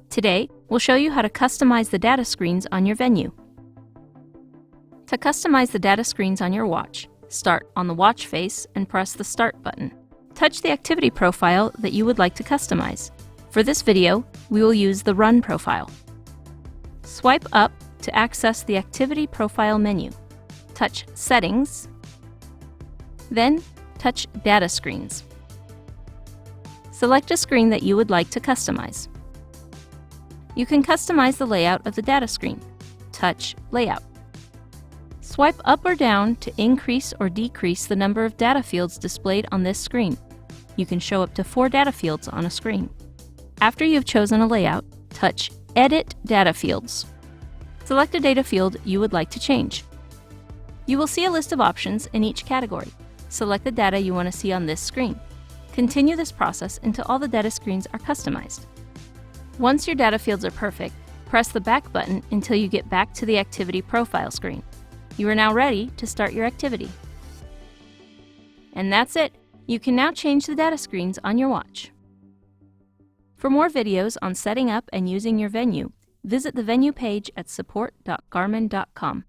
Today, we'll show you how to customize the data screens on your Venu. To customize the data screens on your watch, start on the watch face and press the Start button. Touch the activity profile that you would like to customize. For this video, we will use the Run profile. Swipe up to access the Activity Profile menu. Touch Settings, then touch Data Screens. Select a screen that you would like to customize. You can customize the layout of the data screen. Touch Layout. Swipe up or down to increase or decrease the number of data fields displayed on this screen. You can show up to 4 data fields on a screen. After you've chosen a layout, touch Edit Data Fields. Select a data field you would like to change. You will see a list of options in each category. Select the data you want to see on this screen. Continue this process until all the data screens are customized. Once your data fields are perfect, press the Back button until you get back to the Activity Profile screen. You are now ready to start your activity. And that's it! You can now change the data screens on your watch. For more videos on setting up and using your Venu, visit the Venu page at support.garmin.com.